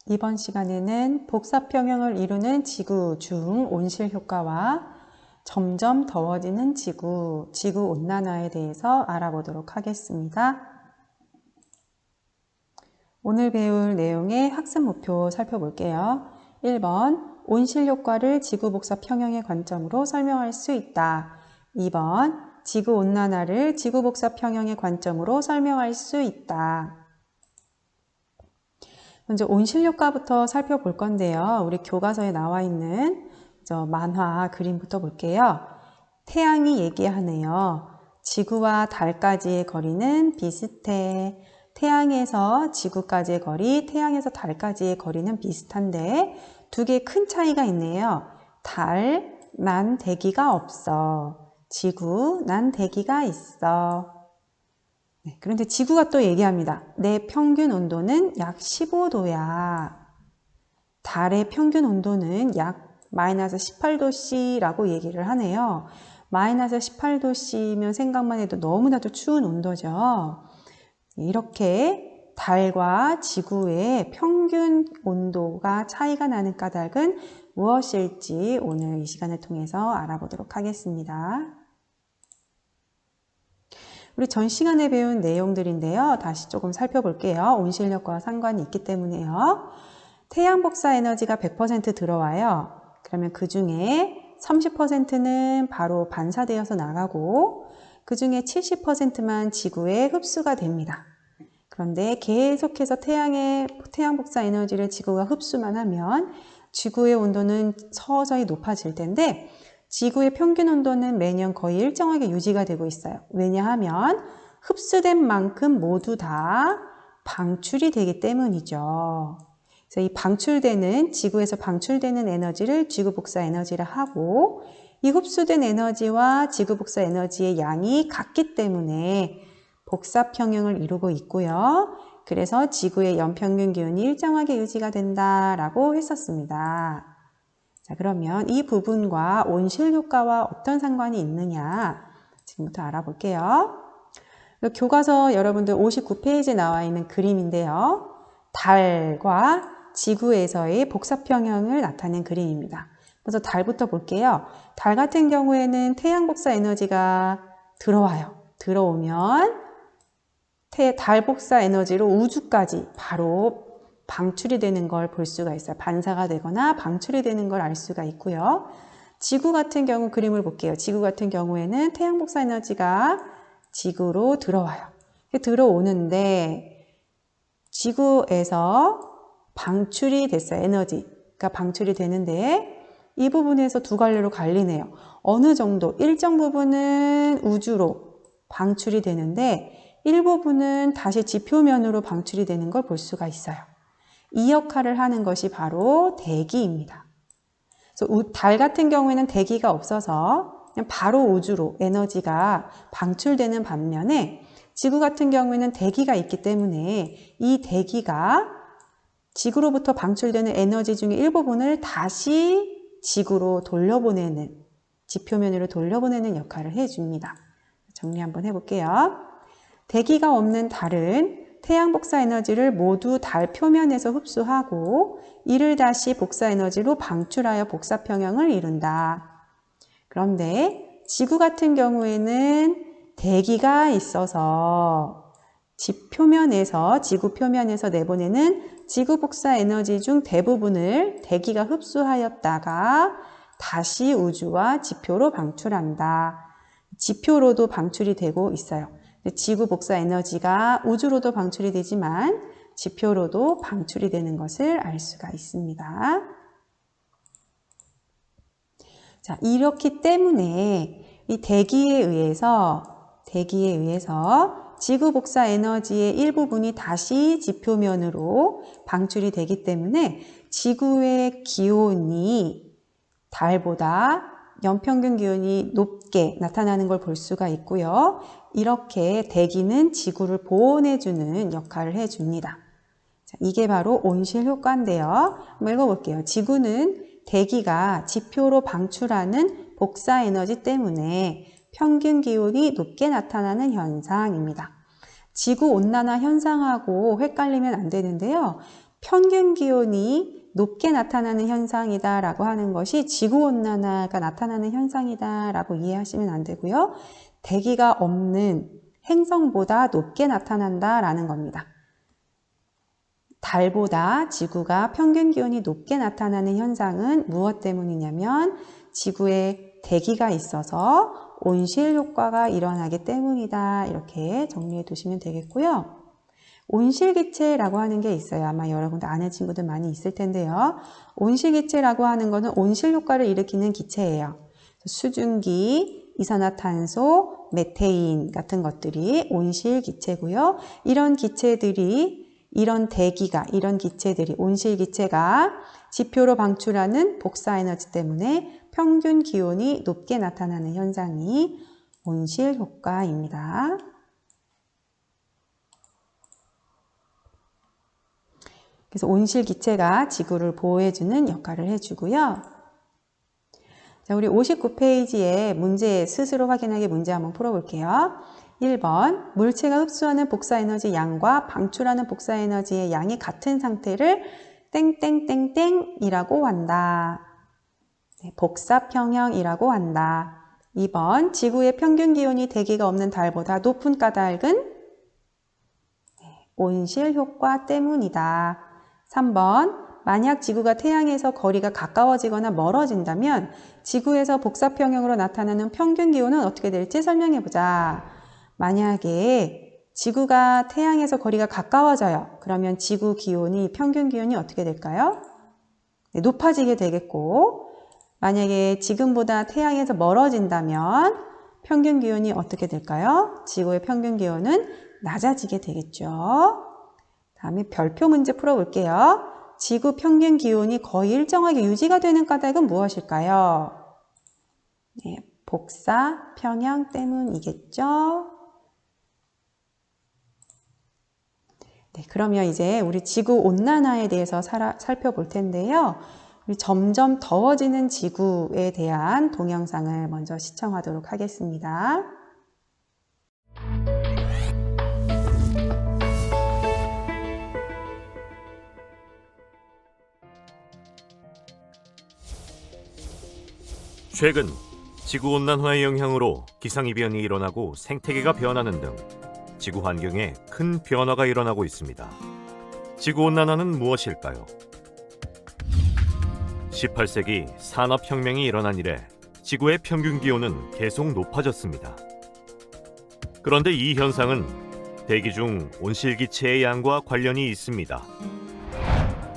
이번 시간에는 복사평형을 이루는 지구 중 온실 효과와 점점 더워지는 지구 온난화에 대해서 알아보도록 하겠습니다. 오늘 배울 내용의 학습 목표 살펴볼게요. 1번, 온실 효과를 지구 복사평형의 관점으로 설명할 수 있다. 2번, 지구 온난화를 지구 복사평형의 관점으로 설명할 수 있다. 먼저 온실 효과부터 살펴볼 건데요. 우리 교과서에 나와 있는 만화 그림부터 볼게요. 태양이 얘기하네요. 지구와 달까지의 거리는 비슷해. 태양에서 지구까지의 거리, 태양에서 달까지의 거리는 비슷한데 두 개 큰 차이가 있네요. 달, 난 대기가 없어. 지구, 난 대기가 있어. 네, 그런데 지구가 또 얘기합니다. 내 평균 온도는 약 15도야. 달의 평균 온도는 약 마이너스 18도씨라고 얘기를 하네요. 마이너스 18도씨면 생각만 해도 너무나도 추운 온도죠. 이렇게 달과 지구의 평균 온도가 차이가 나는 까닭은 무엇일지 오늘 이 시간을 통해서 알아보도록 하겠습니다. 우리 전 시간에 배운 내용들인데요. 다시 조금 살펴볼게요. 온실 효과와 상관이 있기 때문에요. 태양 복사 에너지가 100% 들어와요. 그러면 그 중에 30%는 바로 반사되어서 나가고 그 중에 70%만 지구에 흡수가 됩니다. 그런데 계속해서 태양 복사 에너지를 지구가 흡수만 하면 지구의 온도는 서서히 높아질 텐데 지구의 평균 온도는 매년 거의 일정하게 유지가 되고 있어요. 왜냐하면 흡수된 만큼 모두 다 방출이 되기 때문이죠. 그래서 이 지구에서 방출되는 에너지를 지구 복사 에너지라 하고 이 흡수된 에너지와 지구 복사 에너지의 양이 같기 때문에 복사평형을 이루고 있고요. 그래서 지구의 연평균 기온이 일정하게 유지가 된다라고 했었습니다. 자, 그러면 이 부분과 온실 효과와 어떤 상관이 있느냐 지금부터 알아볼게요. 교과서 여러분들 59페이지에 나와 있는 그림인데요. 달과 지구에서의 복사평형을 나타낸 그림입니다. 그래서 달부터 볼게요. 달 같은 경우에는 태양 복사 에너지가 들어와요. 들어오면 달 복사 에너지로 우주까지 바로 방출이 되는 걸 볼 수가 있어요. 반사가 되거나 방출이 되는 걸 알 수가 있고요. 지구 같은 경우 그림을 볼게요. 지구 같은 경우에는 태양 복사 에너지가 지구로 들어와요. 들어오는데 지구에서 방출이 됐어요. 에너지가 방출이 되는데 이 부분에서 두 갈래로 갈리네요. 어느 정도 일정 부분은 우주로 방출이 되는데 일부분은 다시 지표면으로 방출이 되는 걸 볼 수가 있어요. 이 역할을 하는 것이 바로 대기입니다. 그래서 달 같은 경우에는 대기가 없어서 그냥 바로 우주로 에너지가 방출되는 반면에 지구 같은 경우에는 대기가 있기 때문에 이 대기가 지구로부터 방출되는 에너지 중에 일부분을 다시 지구로 돌려보내는, 지표면으로 돌려보내는 역할을 해줍니다. 정리 한번 해볼게요. 대기가 없는 달은 태양 복사 에너지를 모두 달 표면에서 흡수하고 이를 다시 복사 에너지로 방출하여 복사평형을 이룬다. 그런데 지구 같은 경우에는 대기가 있어서 지구 표면에서 내보내는 지구 복사 에너지 중 대부분을 대기가 흡수하였다가 다시 우주와 지표로 방출한다. 지표로도 방출이 되고 있어요. 지구 복사 에너지가 우주로도 방출이 되지만 지표로도 방출이 되는 것을 알 수가 있습니다. 자, 이렇기 때문에 이 대기에 의해서 지구 복사 에너지의 일부분이 다시 지표면으로 방출이 되기 때문에 지구의 기온이 달보다 연평균 기온이 높게 나타나는 걸 볼 수가 있고요. 이렇게 대기는 지구를 보온해주는 역할을 해줍니다. 자, 이게 바로 온실 효과인데요. 한번 읽어볼게요. 지구는 대기가 지표로 방출하는 복사 에너지 때문에 평균 기온이 높게 나타나는 현상입니다. 지구 온난화 현상하고 헷갈리면 안 되는데요. 평균 기온이 높게 나타나는 현상이다라고 하는 것이 지구온난화가 나타나는 현상이다라고 이해하시면 안 되고요. 대기가 없는 행성보다 높게 나타난다라는 겁니다. 달보다 지구가 평균 기온이 높게 나타나는 현상은 무엇 때문이냐면 지구에 대기가 있어서 온실 효과가 일어나기 때문이다. 이렇게 정리해 두시면 되겠고요. 온실기체라고 하는 게 있어요. 아마 여러분들 아는 친구들 많이 있을 텐데요. 온실기체라고 하는 것은 온실 효과를 일으키는 기체예요. 수증기, 이산화탄소, 메테인 같은 것들이 온실기체고요. 이런 기체들이 이런 기체들이 온실기체가 지표로 방출하는 복사에너지 때문에 평균 기온이 높게 나타나는 현상이 온실효과입니다. 그래서 온실기체가 지구를 보호해주는 역할을 해주고요. 자, 우리 59페이지에 문제 스스로 확인하기 문제 한번 풀어볼게요. 1번, 물체가 흡수하는 복사에너지 양과 방출하는 복사에너지의 양이 같은 상태를 땡땡땡땡이라고 한다. 네, 복사평형이라고 한다. 2번, 지구의 평균 기온이 대기가 없는 달보다 높은 까닭은 온실 효과 때문이다. 3번, 만약 지구가 태양에서 거리가 가까워지거나 멀어진다면 지구에서 복사평형으로 나타나는 평균 기온은 어떻게 될지 설명해보자. 만약에 지구가 태양에서 거리가 가까워져요. 그러면 지구 기온이, 평균 기온이 어떻게 될까요? 네, 높아지게 되겠고, 만약에 지금보다 태양에서 멀어진다면 평균 기온이 어떻게 될까요? 지구의 평균 기온은 낮아지게 되겠죠. 다음에 별표 문제 풀어볼게요. 지구 평균 기온이 거의 일정하게 유지가 되는 까닭은 무엇일까요? 네, 복사 평형 때문이겠죠. 네, 그러면 이제 우리 지구 온난화에 대해서 살펴볼 텐데요. 우리 점점 더워지는 지구에 대한 동영상을 먼저 시청하도록 하겠습니다. 최근 지구온난화의 영향으로 기상이변이 일어나고 생태계가 변하는 등 지구 환경에 큰 변화가 일어나고 있습니다. 지구온난화는 무엇일까요? 18세기 산업혁명이 일어난 이래 지구의 평균 기온은 계속 높아졌습니다. 그런데 이 현상은 대기 중 온실기체의 양과 관련이 있습니다.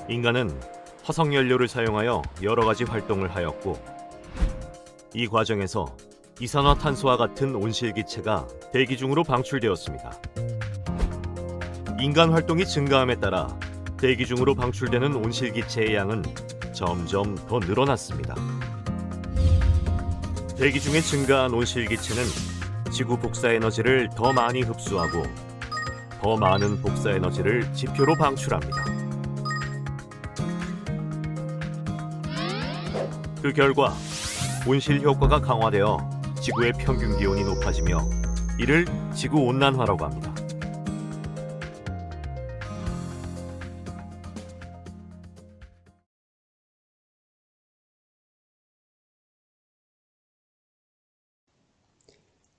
인간은 화석연료를 사용하여 여러 가지 활동을 하였고 이 과정에서 이산화탄소와 같은 온실기체가 대기 중으로 방출되었습니다. 인간 활동이 증가함에 따라 대기 중으로 방출되는 온실기체의 양은 점점 더 늘어났습니다. 대기 중에 증가한 온실기체는 지구 복사에너지를 더 많이 흡수하고 더 많은 복사에너지를 지표로 방출합니다. 그 결과 온실 효과가 강화되어 지구의 평균 기온이 높아지며 이를 지구온난화라고 합니다.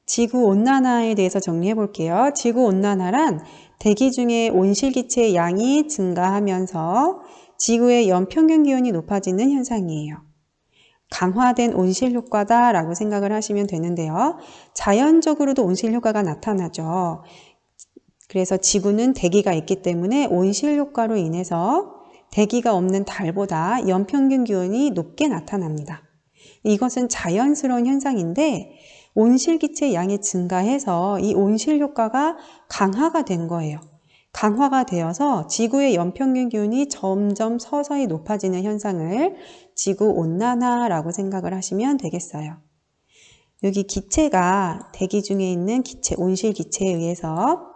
지구온난화에 대해서 정리해 볼게요. 지구온난화란 대기 중에 온실기체의 양이 증가하면서 지구의 연평균 기온이 높아지는 현상이에요. 강화된 온실 효과다라고 생각을 하시면 되는데요. 자연적으로도 온실 효과가 나타나죠. 그래서 지구는 대기가 있기 때문에 온실 효과로 인해서 대기가 없는 달보다 연평균 기온이 높게 나타납니다. 이것은 자연스러운 현상인데 온실기체 양이 증가해서 이 온실 효과가 강화가 된 거예요. 강화가 되어서 지구의 연평균 기온이 점점 서서히 높아지는 현상을 지구온난화라고 생각을 하시면 되겠어요. 여기 기체가 대기 중에 있는 기체, 온실기체에 의해서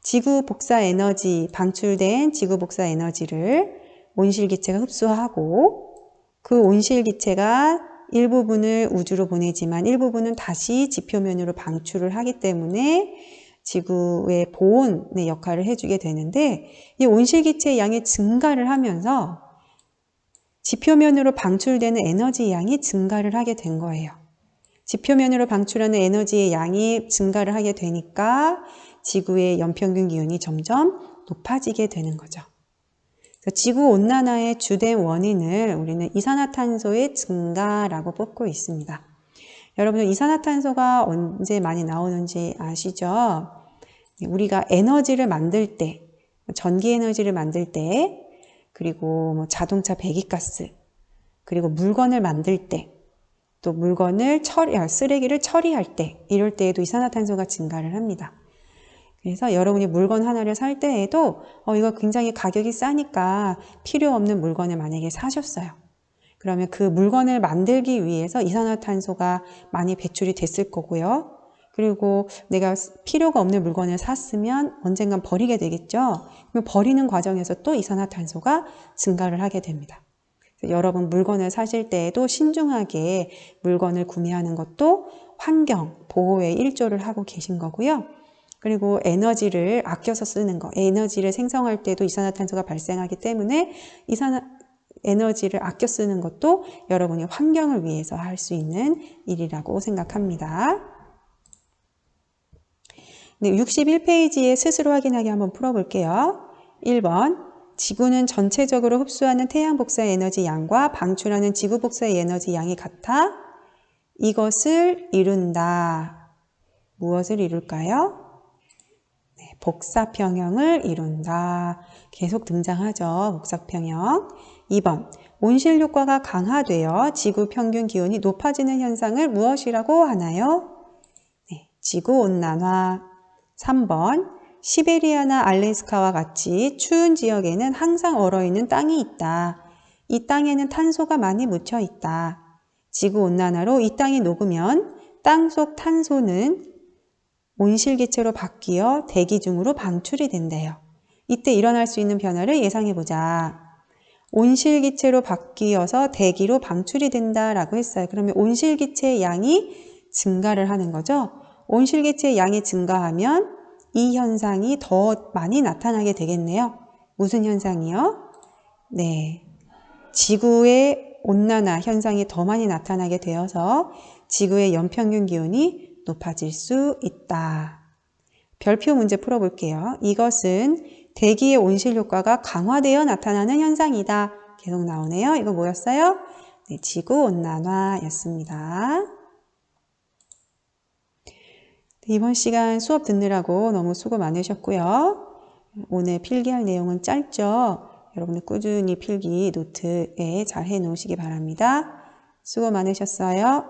지구 복사 에너지, 방출된 지구 복사 에너지를 온실기체가 흡수하고 그 온실기체가 일부분을 우주로 보내지만 일부분은 다시 지표면으로 방출을 하기 때문에 지구의 보온의 역할을 해주게 되는데 이 온실기체의 양이 증가를 하면서 지표면으로 방출되는 에너지 양이 증가를 하게 된 거예요. 지표면으로 방출하는 에너지의 양이 증가를 하게 되니까 지구의 연평균 기온이 점점 높아지게 되는 거죠. 지구온난화의 주된 원인을 우리는 이산화탄소의 증가라고 뽑고 있습니다. 여러분, 이산화탄소가 언제 많이 나오는지 아시죠? 우리가 에너지를 만들 때, 전기 에너지를 만들 때, 그리고 자동차 배기가스, 그리고 물건을 만들 때, 또 물건을 쓰레기를 처리할 때, 이럴 때에도 이산화탄소가 증가를 합니다. 그래서 여러분이 물건 하나를 살 때에도 이거 굉장히 가격이 싸니까 필요 없는 물건을 만약에 사셨어요. 그러면 그 물건을 만들기 위해서 이산화탄소가 많이 배출이 됐을 거고요. 그리고 내가 필요가 없는 물건을 샀으면 언젠간 버리게 되겠죠. 그럼 버리는 과정에서 또 이산화탄소가 증가를 하게 됩니다. 여러분 물건을 사실 때에도 신중하게 물건을 구매하는 것도 환경 보호에 일조를 하고 계신 거고요. 그리고 에너지를 아껴서 쓰는 거, 에너지를 생성할 때도 이산화탄소가 발생하기 때문에 에너지를 아껴 쓰는 것도 여러분이 환경을 위해서 할 수 있는 일이라고 생각합니다. 네, 61페이지에 스스로 확인하기 한번 풀어볼게요. 1번, 지구는 전체적으로 흡수하는 태양 복사 에너지 양과 방출하는 지구 복사 에너지 양이 같아 이것을 이룬다. 무엇을 이룰까요? 네, 복사평형을 이룬다. 계속 등장하죠. 복사평형. 2번, 온실 효과가 강화되어 지구 평균 기온이 높아지는 현상을 무엇이라고 하나요? 네, 지구온난화. 3번, 시베리아나 알래스카와 같이 추운 지역에는 항상 얼어있는 땅이 있다. 이 땅에는 탄소가 많이 묻혀 있다. 지구온난화로 이 땅이 녹으면 땅속 탄소는 온실기체로 바뀌어 대기 중으로 방출이 된대요. 이때 일어날 수 있는 변화를 예상해보자. 온실기체로 바뀌어서 대기로 방출이 된다라고 했어요. 그러면 온실기체의 양이 증가를 하는 거죠. 온실기체의 양이 증가하면 이 현상이 더 많이 나타나게 되겠네요. 무슨 현상이요? 네, 지구의 온난화 현상이 더 많이 나타나게 되어서 지구의 연평균 기온이 높아질 수 있다. 별표 문제 풀어볼게요. 이것은 대기의 온실 효과가 강화되어 나타나는 현상이다. 계속 나오네요. 이거 뭐였어요? 네, 지구온난화였습니다. 이번 시간 수업 듣느라고 너무 수고 많으셨고요. 오늘 필기할 내용은 짧죠? 여러분들 꾸준히 필기 노트에 잘 해놓으시기 바랍니다. 수고 많으셨어요.